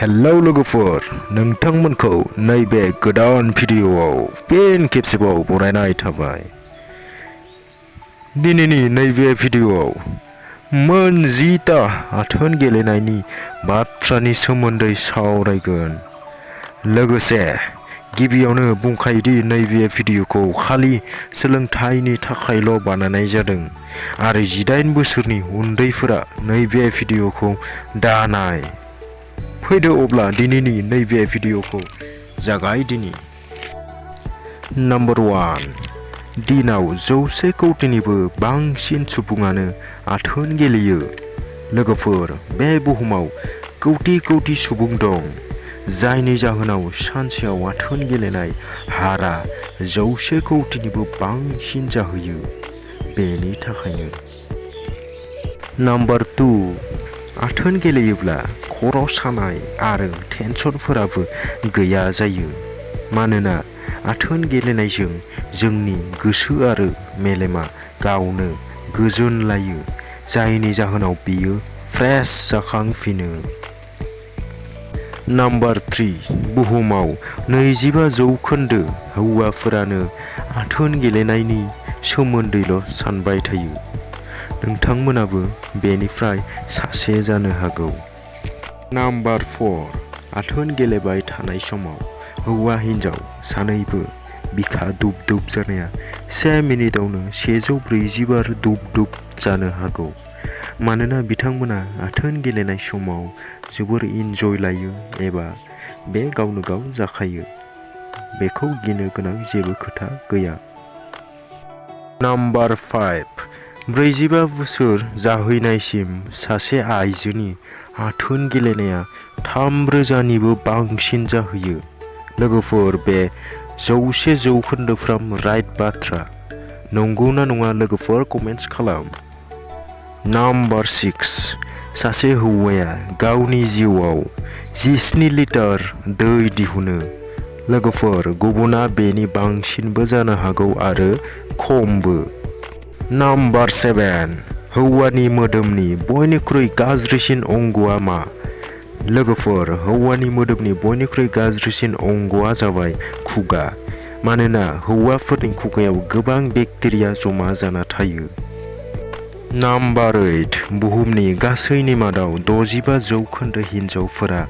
Hello लोगोफोर, नोंथांमोनखौ नैबे गोदान भिडिअआव फिन खेबसेबाव बरायनाय थाबाय। दिनैनि नैबे भिडिअआव मोन 10ता आथोन गेलेनायनि बाथ्रानि सोमोन्दै सावरायगोन। लोगोसे गिबियावनो बुंखायोदि नैबे भिडिअखौ खालि सोलोंथाइनि थाखायल' बानायनाय जादों आरो 18 बोसोरनि उन्दैफोरा नैबे भिडिअखौ दा नाय। फैदो अब्ला दिनैनि नैबे भिडिअखौ जागायदिनि। नम्बर 1, दिनाव 100 कौटिनिबो बांसिन सुबुङानो आथोन गेलेयो। लोगोफोर, बे बुहुमाव कौटि सुबुं दं, जायनि जाहोनाव सानसेयाव आथोन गेलेनाय हारा 100 कौटिनिबो बांसिन जाहैयो। बेनि थाखायनो नम्बर 2, आथोन गेलेयोब्ला खर' सानाय आरो टेनसनफोराबो गैया जायो। मानोना आथोन गेलेनायजों जोंनि गोसो आरो मेलेमा गावनो गोजोन लायो, जायनि जाहोनाव बियो फ्रेश जाखांफिनो। नम्बर 3, बुहुमाव 25% हौवाफोरानो आथोन गेलेनायनि सोमोन्दैल' सानबाय थायो। नोंथांमोनाबो बेनिफ्राय सासे जानो हागौ। नम्बर 4, आथोन गेलेबाय थानाय समाव हौवा हिन्जाव सानैबो बिखा दुब जानाया 1 मिनिटावनो 140 बार दुब जानो हागौ। मानोना बिथांमोना आथोन गेलेनाय समाव जोबोर इन्जय लायो एबा बे गावनो गाव जाखायो। बेखौ गिनो गोनां जेबो खोथा गैया। नम्बर 5, 45 बोसोर जाहैनायसिम सासे आइजोनि आथोन गेलेनाया 3,000निबो बांसिन जाहैयो। लोगोफोर, बे 100% राइट बाथ्रा। नंगौना नङा लोगोफोर, कमेन्ट्स खालाम। नम्बर 6, सासे हौवाया गावनि जिउआव 17 लिटार दै दिहुनो। लोगोफोर, गुबुना बेनि बांसिनबो जानो हागौ आरो खमबो। नम्बर 7, हौवानि मोदोमनि बयनिख्रुइ गाज्रिसिन अंगआ मा? लोगोफोर, हौवानि मोदोमनि बयनिख्रुइ गाज्रिसिन अंगआ जाबाय खुगा। मानोना हौवाफोरनि खुगायाव गोबां बेक्टेरिया जमा जाना थायो। नम्बर 8, बुहुमनि गासैनि मादाव 65% हिन्जावफोरा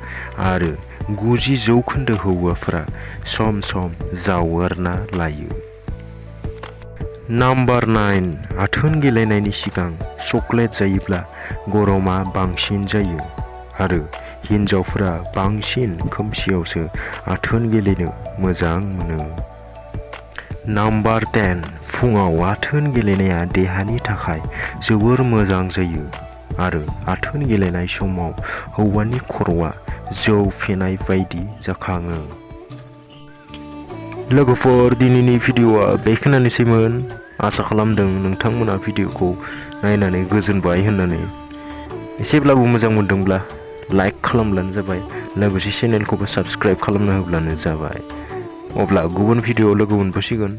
आरो 90% हौवाफोरा सम जावरना लायो। नम्बर 9, आथोन गेलेनायनि सिगां चकलेट जायोब्ला गरमा बांसिन जायो आरो हिन्जावफोरा बांसिन खोमसियावसो आथोन गेलेनो मोजां मोनो। नम्बर 10, फुङाव आथोन गेलेनाया देहानि थाखाय जोबोर मोजां जायो आरो आथोन गेलेनाय समाव हौवानि खर'आ जौ फेनाय बायदि जाखाङो। लोगोफोर, दिनैनि भिडिअआ बेखिनियानोसैमोन। आसा खालामदों नोंथांमोना भिडिअखौ नायनानै गोजोनबाय होननानै। एसेब्लाबो मोजां मोनदोंब्ला लाइक खालामब्लानो जाबाय, लोगोसे चेनेलखौबो साबस्क्राइब खालामना होब्लानो जाबाय। अब्ला गुबुन भिडिअआव लोगो मोनफिनसिगोन।